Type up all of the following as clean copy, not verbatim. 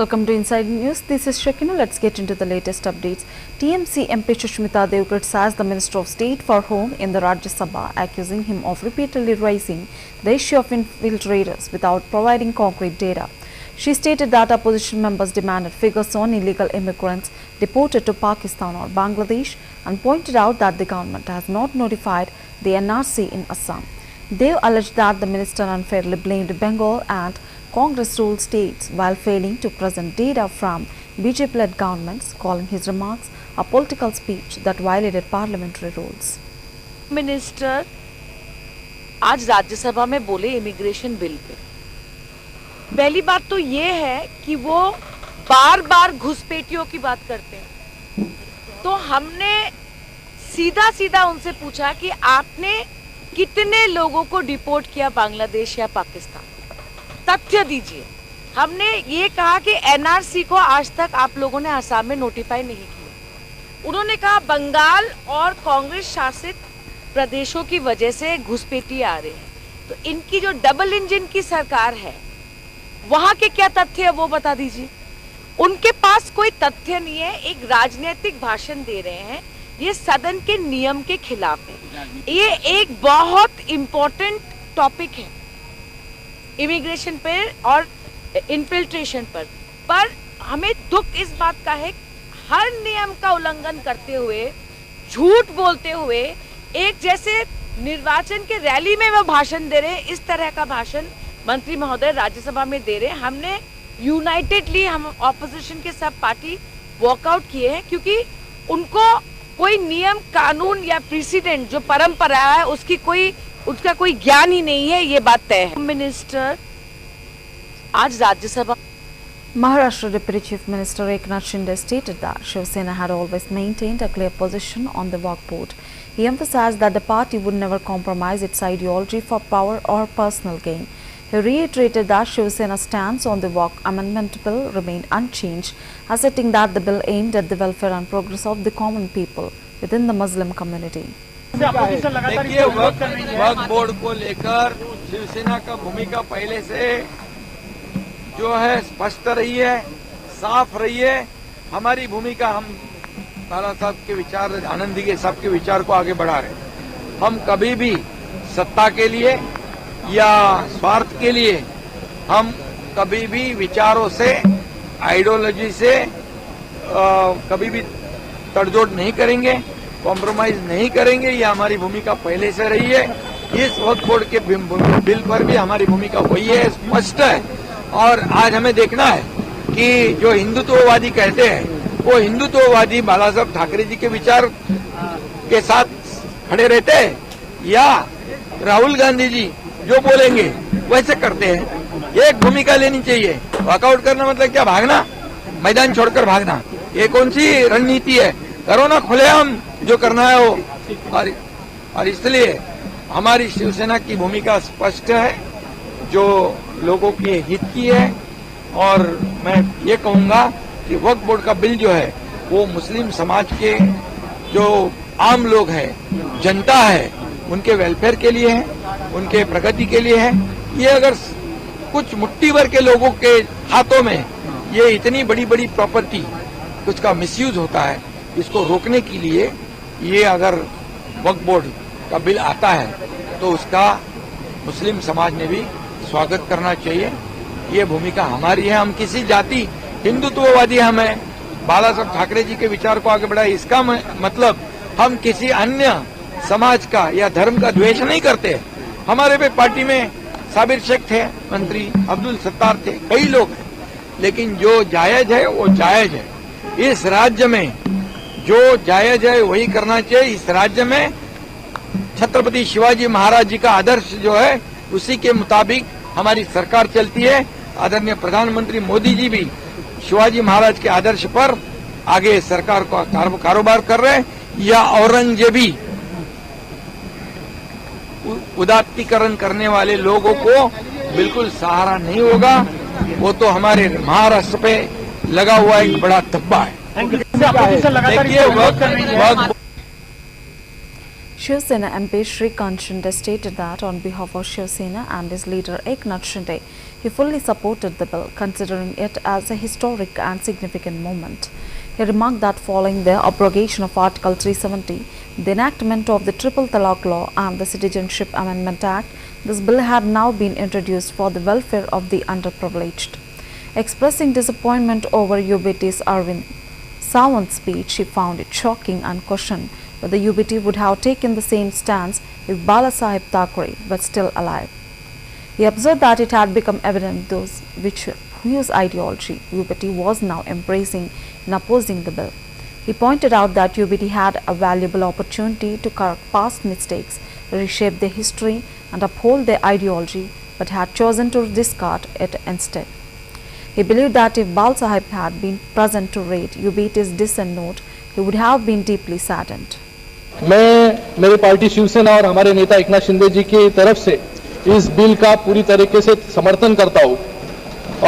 Welcome to Inside News. This is Shakina. Let's get into the latest updates. TMC MP Sushmita Dev criticized the Minister of State for Home in the Rajya Sabha, accusing him of repeatedly raising the issue of infiltrators without providing concrete data. She stated that opposition members demanded figures on illegal immigrants deported to Pakistan or Bangladesh and pointed out that the government has not notified the NRC in Assam. Dev alleged that the minister unfairly blamed Bengal and Congress-ruled states while failing to present data from BJP-led governments, calling his remarks a political speech that violated parliamentary rules. Minister आज राज्यसभा में बोले immigration bill pay. पहली बात तो ये है कि वो बार-बार घुसपैठियों की बात करते हैं। तो हमने सीधा उनसे पूछा कि आपने कितने लोगों को डिपोर्ट किया बांग्लादेश या पाकिस्तान, तथ्य दीजिए। हमने ये कहा कि एनआरसी को आज तक आप लोगों ने असम में नोटिफाई नहीं किया। उन्होंने कहा बंगाल और कांग्रेस शासित प्रदेशों की वजह से घुसपैठी आ रहे हैं। तो इनकी जो डबल इंजन की सरकार है, वहां के क्या तथ्य है वो बता दीजिए। उनके पास कोई तथ्य नहीं है, एक राजनीतिक भाषण दे रहे हैं। ये सदन के नियम के खिलाफ है। ये एक बहुत इम्पोर्टेंट टॉपिक है इमिग्रेशन पर और इन्फिल्ट्रेशन पर हमें दुख इस बात का है, हर नियम का उल्लंघन करते हुए, झूठ बोलते हुए, एक जैसे निर्वाचन के रैली में वो भाषण दे रहे हैं, इस तरह का भाषण मंत्री महोदय राज्यसभा में दे रहे हैं। हमने यूनाइटेडली हम ऑपोजिशन के सब पार्टी वॉकआउट किए हैं, क्योंकि उनको कोई नियम कानून या प्रेसिडेंट जो परंपरा है उसका कोई ज्ञान ही नहीं है, ये बात तय है। मिनिस्टर आज Rajya Sabha Maharashtra Deputy Chief Minister Eknath Shinde stated that Shiv Sena had always maintained a clear position on the Waqf Board. He emphasized that the party would never compromise its ideology for power or personal gain. He reiterated that Shiv Sena's stance on the Waqf Amendment Bill remained unchanged, asserting that the bill aimed at the welfare and progress of the common people within the Muslim community. देखिए, वक्फ board को लेकर शिवसेना का भूमिका पहले से जो है स्पष्ट रही है, साफ रही है। हमारी भूमिका, हम बाला साहब के विचार, आनंदी के सबके विचार को आगे बढ़ा रहे। हम कभी भी सत्ता के लिए या स्वार्थ के लिए, हम कभी भी विचारों से, आइडियोलॉजी से कभी भी तड़जोड़ नहीं करेंगे, कॉम्प्रोमाइज नहीं करेंगे। ये हमारी भूमिका पहले से रही है। इस वक्फ बोर्ड के बिल पर भी हमारी भूमिका वही है, स्पष्ट है। और आज हमें देखना है कि जो हिंदुत्ववादी कहते हैं, वो हिंदुत्ववादी बाला साहब ठाकरे जी के विचार के साथ खड़े रहते हैं, या राहुल गांधी जी जो बोलेंगे वैसे करते हैं। एक भूमिका लेनी चाहिए। वॉकआउट करना मतलब क्या? भागना, मैदान छोड़कर भागना। ये कौन सी रणनीति है? करो ना खुलेआम जो करना है वो। और इसलिए हमारी शिवसेना की भूमिका स्पष्ट है, जो लोगों के हित की है। और मैं ये कहूंगा कि वक्फ बोर्ड का बिल जो है वो मुस्लिम समाज के जो आम लोग हैं, जनता है, उनके वेलफेयर के लिए है, उनके प्रगति के लिए है। ये अगर कुछ मुट्ठी भर के लोगों के हाथों में ये इतनी बड़ी बड़ी प्रॉपर्टी, कुछ का मिसयूज होता है, इसको रोकने के लिए ये अगर वक्फ बोर्ड का बिल आता है तो उसका मुस्लिम समाज ने भी स्वागत करना चाहिए। ये भूमिका हमारी है। हम किसी जाति, हिंदुत्ववादी हमें बाला साहब ठाकरे जी के विचार को आगे बढ़ाए, इसका मतलब हम किसी अन्य समाज का या धर्म का द्वेष नहीं करते। हमारे भी पार्टी में साबिर शेख थे, मंत्री अब्दुल सत्तार थे, कई लोग हैं, लेकिन जो जायज है वो जायज है। इस राज्य में जो जायज है वही करना चाहिए। इस राज्य में छत्रपति शिवाजी महाराज जी का आदर्श जो है उसी के मुताबिक हमारी सरकार चलती है। आदरणीय प्रधानमंत्री मोदी जी भी शिवाजी महाराज के आदर्श पर आगे सरकार का कारोबार कर रहे हैं। या औरंगजेबी उदात्तीकरण करने वाले लोगों को बिल्कुल सहारा नहीं होगा। वो तो हमारे महाराष्ट्र पे लगा हुआ एक बड़ा धब्बा है। देखिए, Shiv Sena MP Shrikant Shinde stated that on behalf of Shiv Sena and his leader Eknath Shinde, he fully supported the bill, considering it as a historic and significant moment. He remarked that following the abrogation of Article 370, the enactment of the Triple Talaq Law and the Citizenship Amendment Act, this bill had now been introduced for the welfare of the underprivileged. Expressing disappointment over UBT's Arvind Sawant's speech, he found it shocking and questioned whether UBT would have taken the same stance if Balasaheb Thackeray were still alive. He observed that it had become evident whose ideology UBT was now embracing in opposing the bill. He pointed out that UBT had a valuable opportunity to correct past mistakes, reshape their history and uphold their ideology, but had chosen to discard it instead. He believed that if Balasaheb had been present to read UBT's dissent note, he would have been deeply saddened. मैं मेरी party Shiv Sena और हमारे नेता एकनाथ शिंदे जी की तरफ से इस bill का पूरी तरीके से समर्थन करता हूं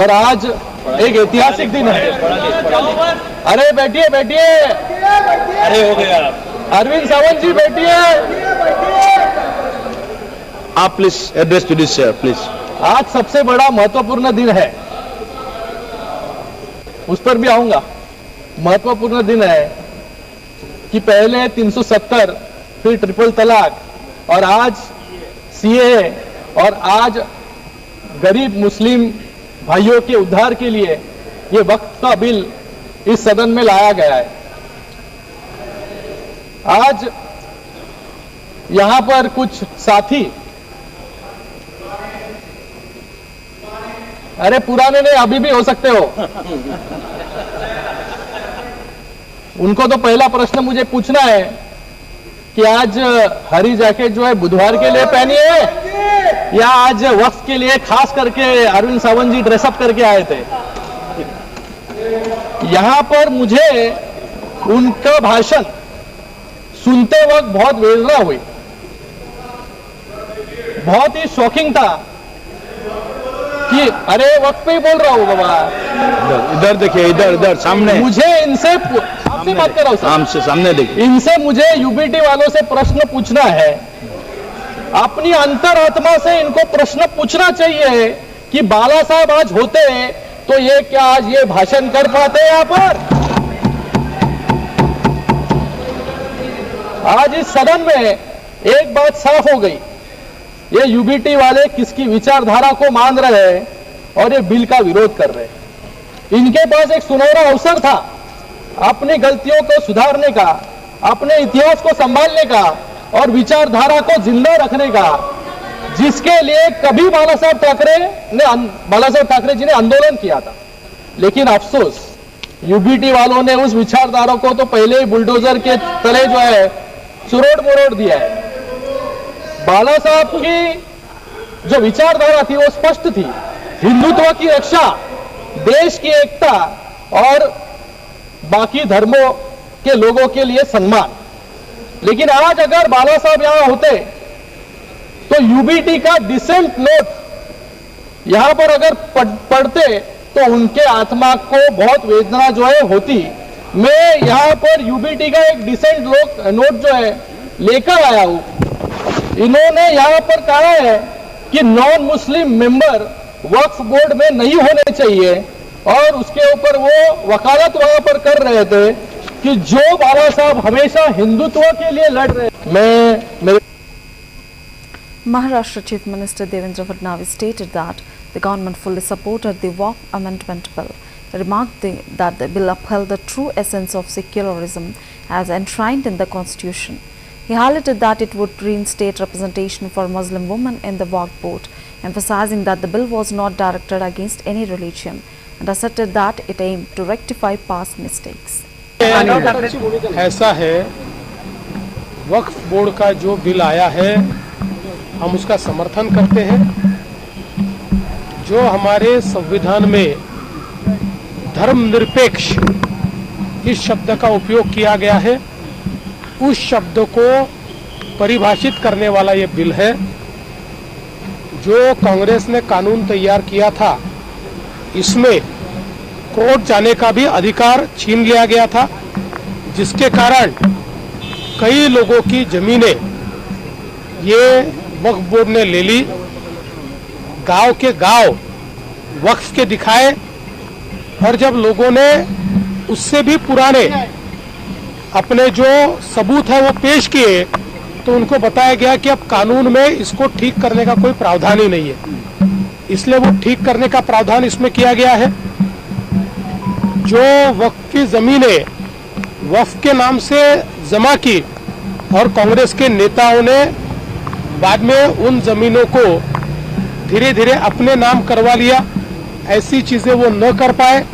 और आज एक ऐतिहासिक दिन है। अरे बैठिए बैठिए, अरे हो गया। अरविंद सावंत जी बैठिए, आप please address to this please. आज सबसे बड़ा महत्वपूर्ण दिन है, उस पर भी आऊंगा। महत्वपूर्ण दिन है कि पहले 370 फिर ट्रिपल तलाक और आज सीएए और आज गरीब मुस्लिम भाइयों के उद्धार के लिए ये वक्त का बिल इस सदन में लाया गया है। आज यहां पर कुछ साथी, अरे पुराने नहीं अभी भी हो सकते हो, उनको तो पहला प्रश्न मुझे पूछना है कि आज हरी जैकेट जो है बुधवार के लिए पहनी है या आज वक्त के लिए खास करके अरविंद सावंत जी ड्रेसअप करके आए थे। यहां पर मुझे उनका भाषण सुनते वक्त बहुत वेदना हुई, बहुत ही शॉकिंग था कि अरे वक्त पे ही बोल रहा हूं बाबा, इधर देखिए, इधर सामने। मुझे इनसे आपसे बात कर रहा हूं सर, हमसे सामने देखिए। इनसे मुझे यूबीटी वालों से प्रश्न पूछना है, अपनी अंतरात्मा से इनको प्रश्न पूछना चाहिए कि बाला साहब आज होते तो ये क्या आज ये भाषण कर पाते यहां पर? आज इस सदन में एक बात साफ हो गई, ये यूबीटी वाले किसकी विचारधारा को मान रहे हैं और ये बिल का विरोध कर रहे हैं। इनके पास एक सुनहरा अवसर था अपनी गलतियों को सुधारने का, अपने इतिहास को संभालने का और विचारधारा को जिंदा रखने का, जिसके लिए कभी बाला साहब ठाकरे जी ने आंदोलन किया था। लेकिन अफसोस यूबीटी वालों ने उस विचारधारा को तो पहले ही बुलडोजर के तले जो है सुरोड़ मुरोड़ दिया है। बाला साहब की जो विचारधारा थी वो स्पष्ट थी, हिंदुत्व की रक्षा, देश की एकता और बाकी धर्मों के लोगों के लिए सम्मान। लेकिन आज अगर बाला साहब यहां होते तो यूबीटी का डिसेंट नोट यहां पर अगर पढ़ते तो उनके आत्मा को बहुत वेदना जो है होती। मैं यहां पर यूबीटी का एक डिसेंट नोट जो है लेकर आया हूं। इन्होंने यहां पर कहा है कि नॉन मुस्लिम मेंबर वक्फ बोर्ड में नहीं होने चाहिए और उसके ऊपर वो वकालत वहां पर कर रहे थे कि जो बाला साहब हमेशा हिंदुत्व के लिए लड़ रहे। Maharashtra Chief Minister Devendra Fadnavis stated that the government fully supported the Waqf Amendment Bill. He remarked that the bill upheld the true essence of secularism as enshrined in the Constitution. He highlighted that it would reinstate representation for Muslim women in the Waqf Board, emphasizing that the bill was not directed against any religion and asserted that it aimed to rectify past mistakes. ऐसा है, वक्फ board का जो bill आया है हम उसका समर्थन करते हैं। जो हमारे संविधान में धर्मनिरपेक्ष इस शब्द का उपयोग किया गया है, उस शब्द को परिभाषित करने वाला ये बिल है। जो कांग्रेस ने कानून तैयार किया था, इसमें कोर्ट जाने का भी अधिकार छीन लिया गया था, जिसके कारण कई लोगों की जमीनें ये वक्फ बोर्ड ने ले ली, गांव के गांव वक्फ के दिखाए, और जब लोगों ने उससे भी पुराने अपने जो सबूत है वो पेश किए तो उनको बताया गया कि अब कानून में इसको ठीक करने का कोई प्रावधान ही नहीं है। इसलिए वो ठीक करने का प्रावधान इसमें किया गया है। जो वक्फ की जमीनें वक्फ के नाम से जमा की और कांग्रेस के नेताओं ने बाद में उन जमीनों को धीरे धीरे अपने नाम करवा लिया, ऐसी चीजें वो न कर पाए,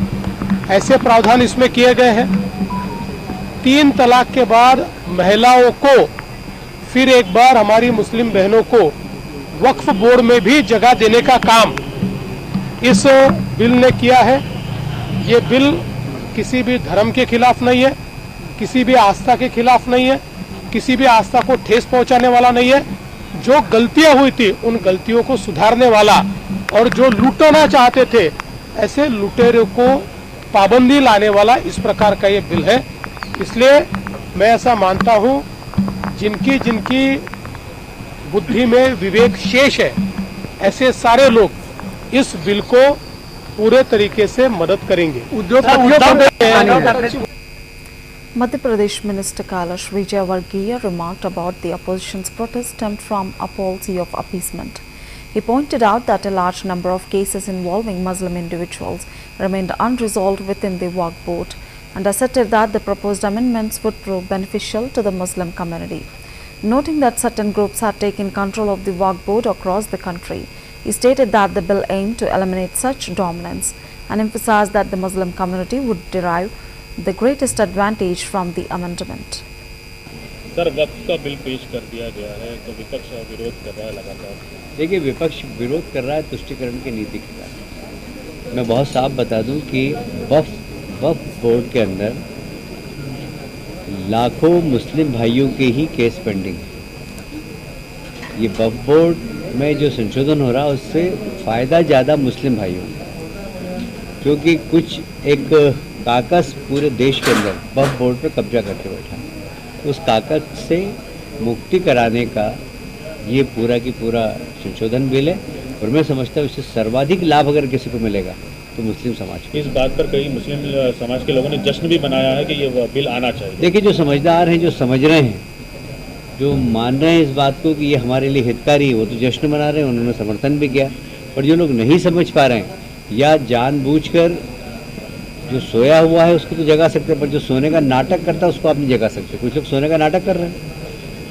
ऐसे प्रावधान इसमें किए गए हैं। 3 तलाक के बाद महिलाओं को फिर एक बार हमारी मुस्लिम बहनों को वक्फ बोर्ड में भी जगह देने का काम इस बिल ने किया है। ये बिल किसी भी धर्म के खिलाफ नहीं है, किसी भी आस्था के खिलाफ नहीं है, किसी भी आस्था को ठेस पहुंचाने वाला नहीं है। जो गलतियां हुई थी उन गलतियों को सुधारने वाला, और जो लूटना चाहते थे ऐसे लुटेरों को पाबंदी लाने वाला इस प्रकार का ये बिल है। इसलिए मैं ऐसा मानता हूं, जिनकी जिनकी बुद्धि में विवेक शेष है ऐसे सारे लोग इस बिल को पूरे तरीके से मदद करेंगे। Madhya Pradesh Minister Kailash Vijaywargiya remarked about the opposition's protest stemmed from a policy of appeasement. He pointed out that a large number of cases involving Muslim individuals remained unresolved within the Waqf Board and asserted that the proposed amendments would prove beneficial to the Muslim community. Noting that certain groups had taken control of the Waqf Board across the country, he stated that the bill aimed to eliminate such dominance and emphasized that the Muslim community would derive the greatest advantage from the amendment. Sir, वक्फ का bill पेश कर दिया गया है तो विपक्ष विरोध कर रहा है लगातार। देखिए, विपक्ष विरोध कर रहा है तुष्टिकरण की नीति के कारण। मैं बहुत साफ बता दूं कि वक्फ बोर्ड के अंदर लाखों मुस्लिम भाइयों के ही केस पेंडिंग है। ये वक्फ बोर्ड में जो संशोधन हो रहा है उससे फ़ायदा ज़्यादा मुस्लिम भाइयों को, क्योंकि कुछ एक काकस पूरे देश के अंदर वक्फ बोर्ड पर कब्जा करके बैठा है। उस काकस से मुक्ति कराने का ये पूरा की पूरा संशोधन बिल है, और मैं समझता हूँ इससे सर्वाधिक लाभ अगर किसी को मिलेगा तो मुस्लिम समाज को। इस बात पर कई मुस्लिम समाज के लोगों ने जश्न भी मनाया है कि ये बिल आना चाहिए। देखिए, जो समझदार हैं, जो समझ रहे हैं, जो मान रहे हैं इस बात को कि ये हमारे लिए हितकारी है, वो तो जश्न मना रहे हैं, उन्होंने समर्थन भी किया। और जो लोग नहीं समझ पा रहे हैं या जानबूझकर जो सोया हुआ है उसको तो जगा सकते हैं, पर जो सोने का नाटक करता है उसको आप नहीं जगा सकते। कुछ लोग सोने का नाटक कर रहे हैं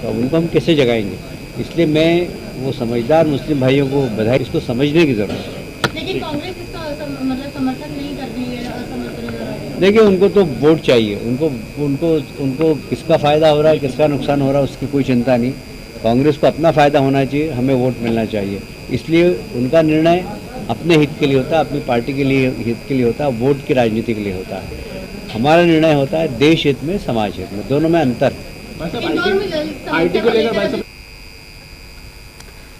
तो अब उनको हम कैसे जगाएंगे? इसलिए मैं वो समझदार मुस्लिम भाइयों को बधाई, इसको समझने की ज़रूरत है। लेकिन कांग्रेस इसका मतलब समर्थन नहीं कर रही है, असमर्थन। देखिए, उनको तो वोट चाहिए, उनको किसका फ़ायदा हो रहा है, किसका नुकसान हो रहा है उसकी कोई चिंता नहीं। कांग्रेस को अपना फ़ायदा होना चाहिए, हमें वोट मिलना चाहिए। इसलिए उनका निर्णय अपने हित के लिए होता है, अपनी पार्टी के लिए हित के लिए होता है, वोट की राजनीति के लिए होता है। हमारा निर्णय होता है देश हित में, समाज हित में, दोनों में अंतर।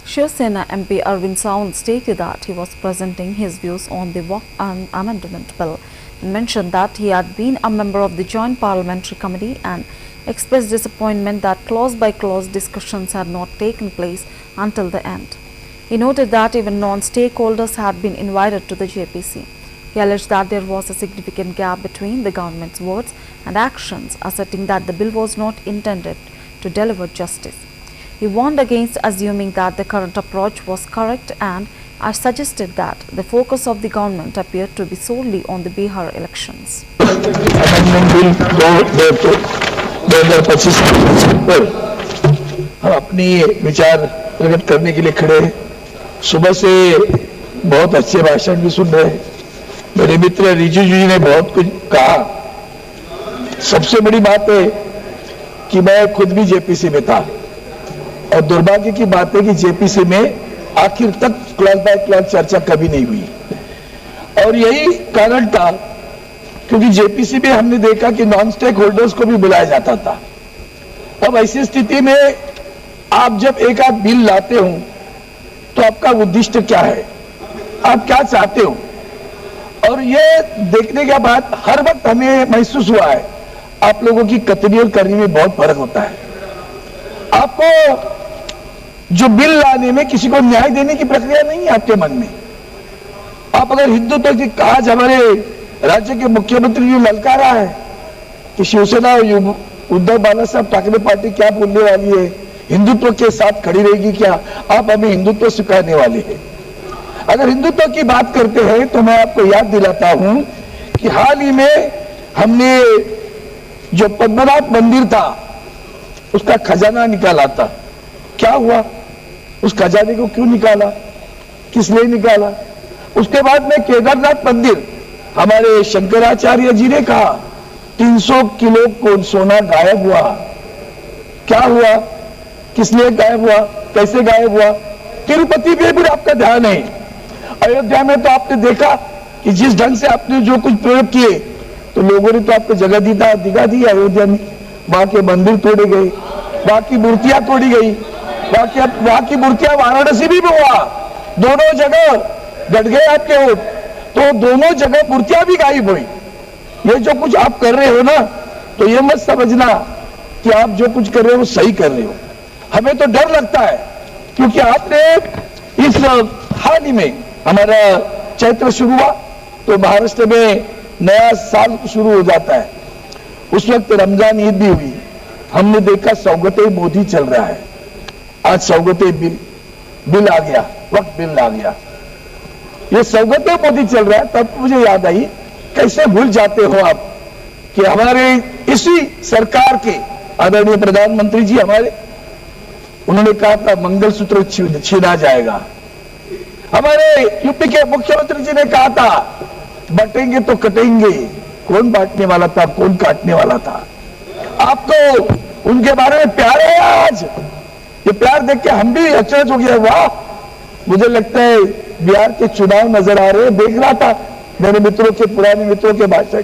Shiv Sena MP Arvind Sawant stated that he was presenting his views on the Waqf Amendment Bill and mentioned that he had been a member of the Joint Parliamentary Committee and expressed disappointment that clause-by-clause discussions had not taken place until the end. He noted that even non-stakeholders had been invited to the JPC. He alleged that there was a significant gap between the government's words and actions, asserting that the bill was not intended to deliver justice. He warned against assuming that the current approach was correct and suggested that the focus of the government appeared to be solely on the Bihar elections. हम अपनी विचार प्रकट करने के लिए खड़े हैं। सुबह से बहुत अच्छे भाषण भी सुन रहे हैं। मेरे मित्र रिजिजू जी ने बहुत कुछ कहा। सबसे बड़ी बात है कि मैं खुद भी जेपीसी में था, और दुर्भाग्य की बात है कि जेपीसी में आखिर तक क्लॉज बाय क्लॉज चर्चा कभी नहीं हुई, और यही कारण था क्योंकि जेपीसी में हमने देखा कि नॉन स्टेक होल्डर्स को भी बुलाया जाता था। अब ऐसी स्थिति में आप जब एक आध बिल लाते हो तो आपका उद्देश्य क्या है, आप क्या चाहते हो, और ये देखने के बाद हर वक्त हमें महसूस हुआ है आप लोगों की कतनी और करनी में बहुत फर्क होता है। आपको जो बिल लाने में किसी को न्याय देने की प्रक्रिया नहीं है आपके मन में। आप अगर हिंदुत्व की आज हमारे राज्य के मुख्यमंत्री ने ललकारा है कि शिवसेना और उद्धव बालासाहब ठाकरे पार्टी क्या बोलने वाली है, हिंदुत्व के साथ खड़ी रहेगी क्या, आप हमें हिंदुत्व सिखाने वाले हैं। अगर हिंदुत्व की बात करते हैं तो मैं आपको याद दिलाता हूं कि हाल ही में हमने जो पद्मनाभ मंदिर था उसका खजाना निकाला था। क्या हुआ, उस खजाने को क्यों निकाला, किस लिए निकाला? उसके बाद में केदारनाथ मंदिर, हमारे शंकराचार्य जी ने कहा 300 किलो को सोना गायब हुआ। क्या हुआ, किस लिए गायब हुआ, कैसे गायब हुआ? तिरुपति में भी आपका ध्यान है। अयोध्या में तो आपने देखा कि जिस ढंग से आपने जो कुछ प्रयोग किए तो लोगों ने तो आपको जगह दिखा दी अयोध्या में। वहां के मंदिर तोड़े गए, वहां की मूर्तियां तोड़ी गई, वहां की मूर्तियां वाराणसी भी हुआ, दोनों जगह गड़ गए आपके वोट, तो दोनों जगह मूर्तियां भी गायब हुई। ये जो कुछ आप कर रहे हो ना, तो ये मत समझना कि आप जो कुछ कर रहे हो वो सही कर रहे हो। हमें तो डर लगता है क्योंकि आपने इस हाल ही में हमारा चैत्र शुरू हुआ तो महाराष्ट्र में नया साल शुरू हो जाता है, उस वक्त रमजान ईद भी हुई। हमने देखा सौगते मोदी चल रहा है। आज सौगते बिल आ गया, वक्त बिल आ गया, ये सौगते मोदी चल रहा है। तब मुझे याद आई, कैसे भूल जाते हो आप कि हमारे इसी सरकार के आदरणीय प्रधानमंत्री जी हमारे, उन्होंने कहा था मंगलसूत्र छीना जाएगा। हमारे यूपी के मुख्यमंत्री जी ने कहा था बटेंगे तो कटेंगे। कौन बांटने वाला था, कौन काटने वाला था? आपको उनके बारे में प्यार है आज। ये प्यार देख के हम भी अचरज हो गया, वाह। मुझे लगता है बिहार के चुनाव नजर आ रहे हैं, देख रहा था मेरे मित्रों के, पुराने मित्रों के भाषण,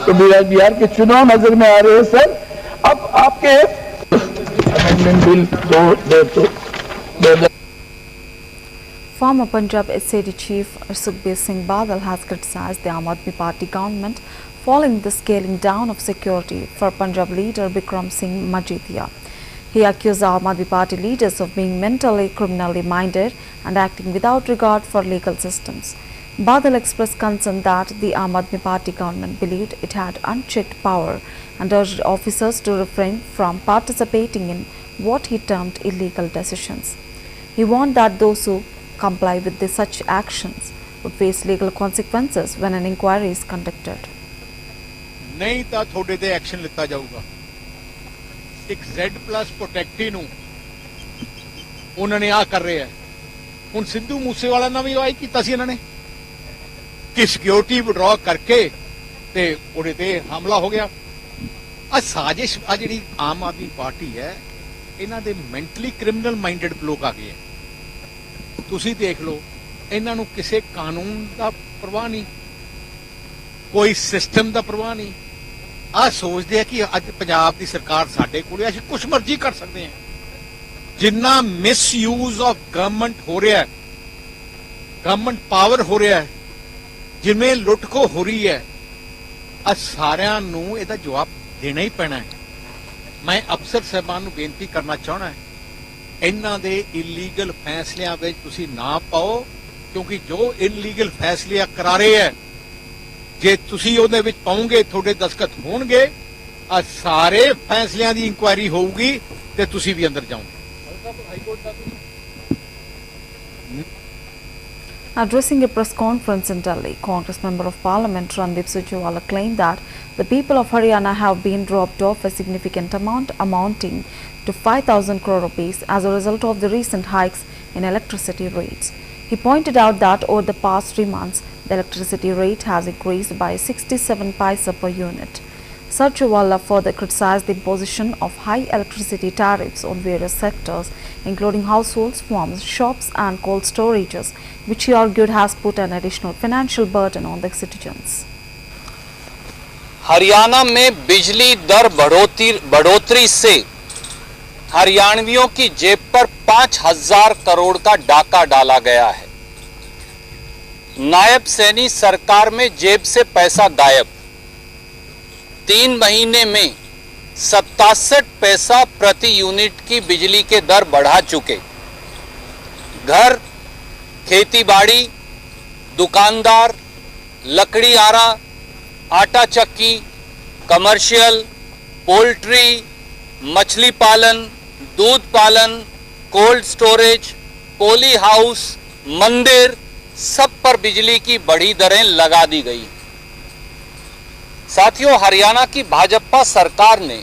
तो बिहार के चुनाव नजर में आ रहे हैं सर। अब आपके amendment bill Former Punjab SAD chief Sukhbir Singh Badal has criticized the Aam Aadmi Party government following the scaling down of security for Punjab leader Bikram Singh Majidhia. He accused the Aam Aadmi Party leaders of being mentally criminally minded and acting without regard for legal systems. Badal expressed concern that the Aam Aadmi Party government believed it had unchecked power and urged officers to refrain from participating in what he termed illegal decisions. He warned that those who comply with such actions would face legal consequences when an inquiry is conducted. नहीं ਤਾਂ ਤੁਹਾਡੇ ਤੇ action ਲਿੱਤਾ ਜਾਊਗਾ। ਇੱਕ Z+ protectee ਨੂੰ ਉਹਨਾਂ ਨੇ ਆ ਕਰ ਰਿਹਾ। ਹੁਣ ਸਿੱਧੂ ਮੂਸੇਵਾਲਾ ਨਾਲ ਵੀ ਆਈ ਕੀਤਾ ਸੀ ਇਹਨਾਂ ਨੇ ਕਿ ਸਿਕਿਉਰਿਟੀ ਵਿਡਰਾ ਕਰਕੇ ਤੇ ਉਹਦੇ ਤੇ ਹਮਲਾ ਹੋ ਗਿਆ। ਆ ਸਾਜ਼ਿਸ਼ ਆ ਜਿਹੜੀ ਆਮ ਆਦਮੀ ਪਾਰਟੀ ਹੈ, ਇਹਨਾਂ ਦੇ ਮੈਂਟਲੀ ਕ੍ਰਿਮੀਨਲ ਮਾਈਂਡਡ ਲੋਕ ਆ ਗਏ। ਤੁਸੀਂ ਦੇਖ ਲਓ, ਇਹਨਾਂ ਨੂੰ ਕਿਸੇ ਕਾਨੂੰਨ ਦਾ ਪਰਵਾਹ ਨਹੀਂ, ਕੋਈ ਸਿਸਟਮ ਦਾ ਪਰਵਾਹ ਨਹੀਂ। ਆ ਸੋਚਦੇ ਆ ਕਿ ਅੱਜ ਪੰਜਾਬ ਦੀ ਸਰਕਾਰ ਸਾਡੇ ਕੋਲ, ਅਸੀਂ ਕੁਝ ਮਰਜ਼ੀ ਕਰ ਸਕਦੇ ਹਾਂ। ਜਿੰਨਾ ਮਿਸਯੂਜ਼ ਆਫ ਗਵਰਨਮੈਂਟ ਹੋ ਰਿਹਾ ਹੈ, ਗਵਰਨਮੈਂਟ ਪਾਵਰ ਹੋ ਰਿਹਾ ਹੈ, ਜਿਵੇਂ ਲੁੱਟਖੋ ਹੋ ਰਹੀ ਹੈ, ਆ ਸਾਰਿਆਂ ਨੂੰ ਇਹਦਾ ਜਵਾਬ ਦੇਣਾ ਹੀ ਪੈਣਾ ਹੈ। ਮੈਂ ਅਫਸਰ ਸਾਹਿਬਾਨ ਨੂੰ ਬੇਨਤੀ ਕਰਨਾ ਚਾਹਣਾ ਹੈ, ਇਹਨਾਂ ਦੇ ਇਲੀਗਲ ਫੈਸਲਿਆਂ ਵਿੱਚ ਤੁਸੀਂ ਨਾ ਪਾਓ, ਕਿਉਂਕਿ ਜੋ ਇਲੀਗਲ ਫੈਸਲੇ ਕਰਾ ਰਹੇ ਹੈ, ਜੇ ਤੁਸੀਂ ਉਹਦੇ ਵਿੱਚ ਪਾਉਂਗੇ ਤੁਹਾਡੇ ਦਸਤਖਤ ਹੋਣਗੇ, ਆ ਸਾਰੇ ਫੈਸਲਿਆਂ ਦੀ ਇਨਕੁਆਇਰੀ ਹੋਊਗੀ ਤੇ ਤੁਸੀਂ ਵੀ ਅੰਦਰ ਜਾਓਗੇ। Addressing a press conference in Delhi, Congress Member of Parliament Randeep Surjewala claimed that the people of Haryana have been robbed of a significant amount amounting to 5,000 crore rupees as a result of the recent hikes in electricity rates. He pointed out that over the past 3 months, the electricity rate has increased by 67 paisa per unit. Surjewala further criticized the imposition of high electricity tariffs on various sectors, including households, farms, shops and cold storages, which he argued has put an additional financial burden on the citizens. Haryana में बिजली दर बढ़ोतरी से हरियाणवियों की जेब पर 5,000 करोड़ का डाका डाला गया है। नायब सैनी सरकार में जेब से पैसा गायब। 3 महीने में 67 पैसा प्रति यूनिट की बिजली के दर बढ़ा चुके। घर, खेती बाड़ी, दुकानदार, लकड़ी आरा, आटा चक्की, कमर्शियल, पोल्ट्री, मछली पालन, दूध पालन, कोल्ड स्टोरेज, पोली हाउस, मंदिर, सब पर बिजली की बढ़ी दरें लगा दी गई। साथियों, हरियाणा की भाजपा सरकार ने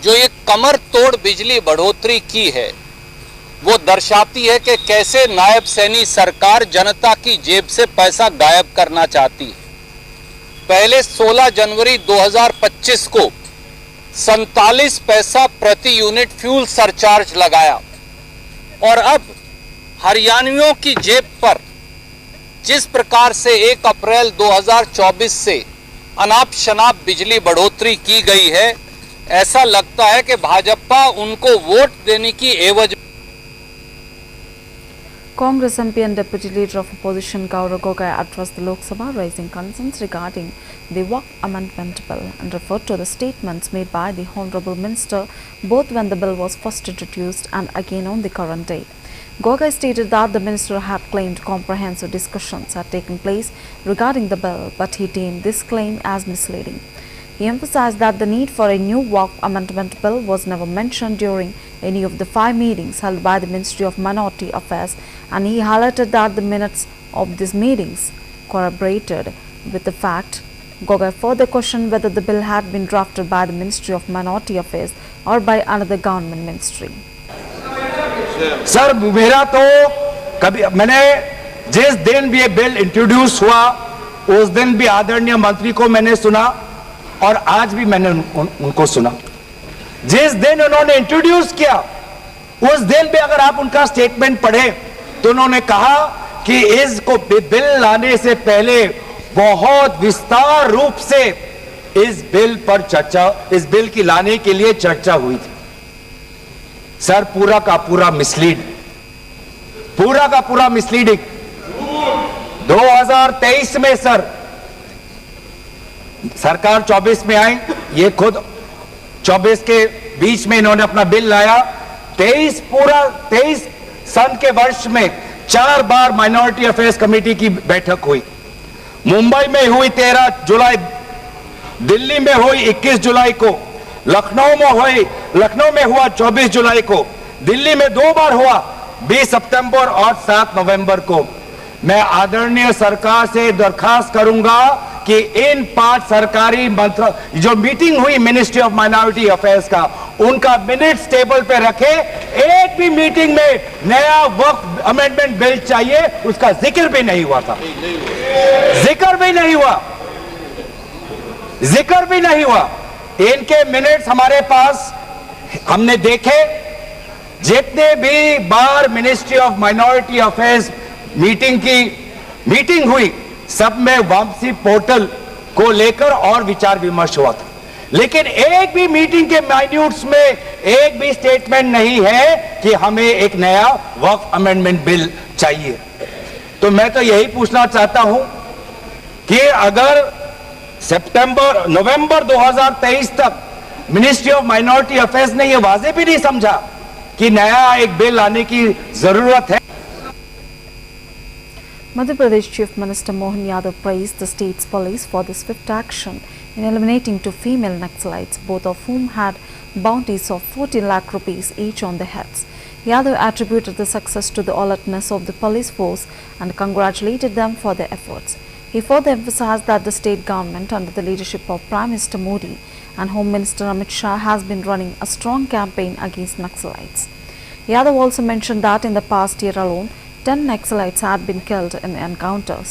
जो ये कमर तोड़ बिजली बढ़ोतरी की है, वो दर्शाती है कि कैसे नायब सैनी सरकार जनता की जेब से पैसा गायब करना चाहती है। पहले 16 जनवरी 2025 को 47 पैसा प्रति यूनिट फ्यूल सरचार्ज लगाया और अब हरियाणवियों की जेब पर जिस प्रकार से 1 अप्रैल 2024 से अनाप शनाप बिजली बढ़ोतरी की गई है, ऐसा लगता है कि भाजपा उनको वोट देने की एवज। Congress MP and Deputy Leader of Opposition Gaurav Gogai addressed the Lok Sabha raising concerns regarding the Waqf Amendment Bill and referred to the statements made by the Honourable Minister both when the bill was first introduced and again on the current day. Gogai stated that the Minister had claimed comprehensive discussions had taken place regarding the bill, but he deemed this claim as misleading. He emphasized that the need for a new Waqf Amendment Bill was never mentioned during any of the 5 meetings held by the Ministry of Minority Affairs, and he highlighted that the minutes of these meetings corroborated with the fact. Gogai further questioned whether the bill had been drafted by the Ministry of Minority Affairs or by another government ministry. Sir, मेरा तो कभी मैंने जिस दिन भी ये bill introduce हुआ उस दिन भी आदरणीय मंत्री को मैंने सुना और आज भी मैंने उनको सुना। जिस दिन उन्होंने इंट्रोड्यूस किया उस दिन भी अगर आप उनका स्टेटमेंट पढ़े तो उन्होंने कहा कि इसको बिल लाने से पहले बहुत विस्तार रूप से इस बिल पर चर्चा, इस बिल की लाने के लिए चर्चा हुई थी। सर, पूरा का पूरा मिसलीडिंग 2023 में सर सरकार 24 में आई, ये खुद 24 के बीच में इन्होंने अपना बिल लाया। 23 सन के वर्ष में 4 बार माइनॉरिटी अफेयर्स कमेटी की बैठक हुई। मुंबई में हुई 13 जुलाई, दिल्ली में हुई 21 जुलाई को, लखनऊ में हुआ 24 जुलाई को, दिल्ली में 2 बार हुआ 20 सितंबर और 7 नवंबर को। मैं आदरणीय सरकार से दरखास्त करूंगा कि इन 5 सरकारी मंत्री जो मीटिंग हुई मिनिस्ट्री ऑफ माइनॉरिटी अफेयर्स का, उनका मिनट्स टेबल पे रखे। एक भी मीटिंग में नया वक्फ अमेंडमेंट बिल चाहिए उसका जिक्र भी नहीं हुआ था, जिक्र भी नहीं हुआ। इनके मिनट्स हमारे पास हमने देखे। जितने भी बार ministry of minority affairs meeting हुई, सब में वापसी पोर्टल को लेकर और विचार विमर्श हुआ था, लेकिन एक भी मीटिंग के माइन्यूट्स में एक भी स्टेटमेंट नहीं है कि हमें एक नया वक्फ अमेंडमेंट बिल चाहिए। तो मैं तो यही पूछना चाहता हूं कि अगर नवंबर 2023 तक मिनिस्ट्री ऑफ माइनॉरिटी अफेयर्स ने यह वाजे भी नहीं समझा कि नया एक बिल लाने की जरूरत है। Madhya Pradesh Chief Minister Mohan Yadav praised the state's police for the swift action in eliminating 2 female Naxalites, both of whom had bounties of 14 lakh rupees each on their heads. Yadav attributed the success to the alertness of the police force and congratulated them for their efforts. He further emphasized that the state government under the leadership of Prime Minister Modi and Home Minister Amit Shah has been running a strong campaign against Naxalites. Yadav also mentioned that in the past year alone, 10 Naxalites had been killed in encounters.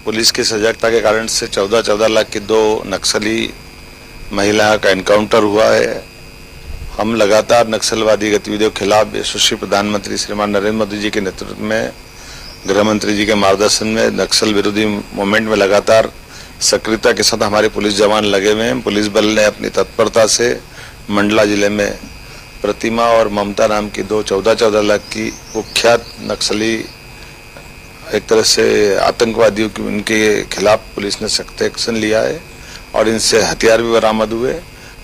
Police की सजगता के कारण से 14 लाख की 2 नक्सली महिला का encounter हुआ है। हम लगातार नक्सलवादी गतिविधियों के खिलाफ यशस्वी प्रधानमंत्री श्रीमान नरेंद्र मोदी जी के नेतृत्व में, गृह मंत्री जी के मार्गदर्शन में नक्सल विरोधी मूवमेंट में लगातार सक्रियता के साथ हमारे पुलिस जवान लगे हुए हैं। पुलिस बल ने अपनी तत्परता से मंडला जिले में प्रतिमा और ममता नाम की 14 लाख की कुख्यात नक्सली, एक तरह से आतंकवादियों की, उनके खिलाफ पुलिस ने सख्त एक्शन लिया है और इनसे हथियार भी बरामद हुए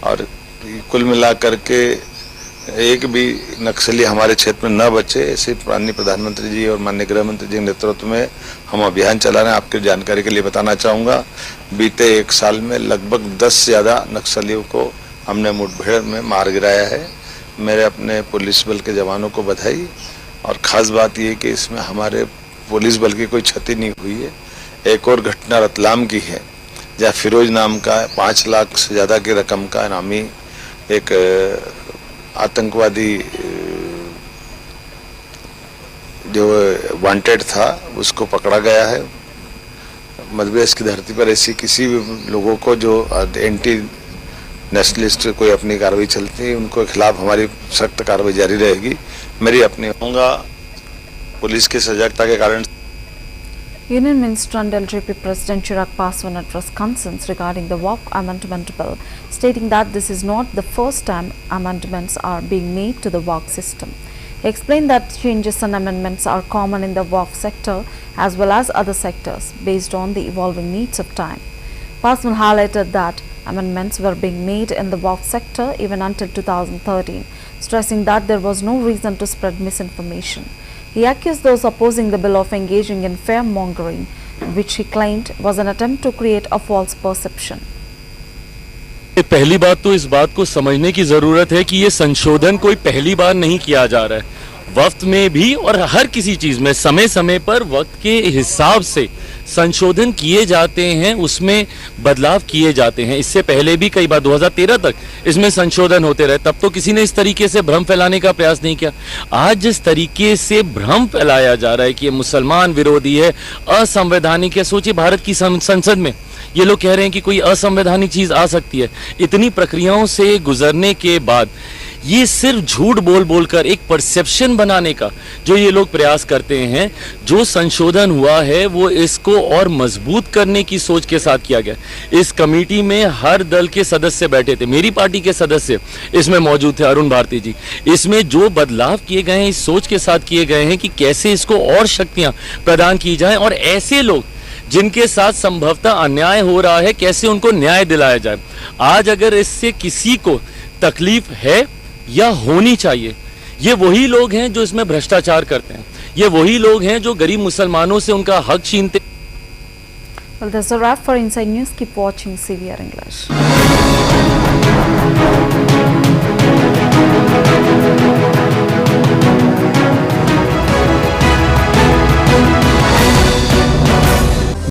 और कुल मिलाकर के एक भी नक्सली हमारे क्षेत्र में न बचे, ऐसे माननीय प्रधानमंत्री जी और माननीय गृह मंत्री जी के नेतृत्व में हम अभियान चला रहे हैं। आपकी जानकारी के लिए बताना चाहूँगा, बीते 1 साल में लगभग 10 से ज़्यादा नक्सलियों को हमने मुठभेड़ में मार गिराया है। मेरे अपने पुलिस बल के जवानों को बधाई, और ख़ास बात ये कि इसमें हमारे पुलिस बल की कोई क्षति नहीं हुई है। एक और घटना रतलाम की है, जहाँ फिरोज नाम का 5 लाख से ज़्यादा की रकम का इनामी एक आतंकवादी जो वांटेड था, उसको पकड़ा गया है। मध्य प्रदेश की धरती पर ऐसी किसी भी लोगों को जो एंटी नेशनलिस्ट कोई अपनी कार्रवाई चलती है, उनको खिलाफ हमारी सख्त कार्रवाई जारी रहेगी। मेरी अपनी होगा पुलिस की सजगता के कारण। Union Minister and LJP President Chirag Paswan addressed concerns regarding the WACC amendment bill, stating that this is not the first time amendments are being made to the WACC system. He explained that changes and amendments are common in the WACC sector as well as other sectors based on the evolving needs of time. Paswan highlighted that amendments were being made in the WACC sector even until 2013, stressing that there was no reason to spread misinformation. He accused those opposing the bill of engaging in fear-mongering, which he claimed was an attempt to create a false perception. पहली बात तो इस बात को समझने की जरूरत है कि ये संशोधन कोई पहली बार नहीं किया जा रहा है। वक्त में भी और हर किसी चीज में समय समय पर वक्त के हिसाब से संशोधन किए जाते हैं, उसमें बदलाव किए जाते हैं। इससे पहले भी कई बार 2013 तक इसमें संशोधन होते रहे, तब तो किसी ने इस तरीके से भ्रम फैलाने का प्रयास नहीं किया। आज जिस तरीके से भ्रम फैलाया जा रहा है कि ये मुसलमान विरोधी है, असंवैधानिक है, सोचिए भारत की संसद में ये लोग कह रहे हैं कि कोई असंवैधानिक चीज आ सकती है। इतनी प्रक्रियाओं से गुजरने के बाद ये सिर्फ झूठ बोल बोलकर एक परसेप्शन बनाने का जो ये लोग प्रयास करते हैं, जो संशोधन हुआ है वो इसको और मजबूत करने की सोच के साथ किया गया। इस कमेटी में हर दल के सदस्य बैठे थे, मेरी पार्टी के सदस्य इसमें मौजूद थे, अरुण भारती जी। इसमें जो बदलाव किए गए हैं इस सोच के साथ किए गए हैं कि कैसे इसको और शक्तियां प्रदान की जाए और ऐसे लोग जिनके साथ संभवतः अन्याय हो रहा है कैसे उनको न्याय दिलाया जाए। आज अगर इससे किसी को तकलीफ है या होनी चाहिए, ये वही लोग हैं जो इसमें भ्रष्टाचार करते हैं, ये वही लोग हैं जो गरीब मुसलमानों से उनका हक छीनते। Well, that's a wrap for Inside News. Keep watching CVR English.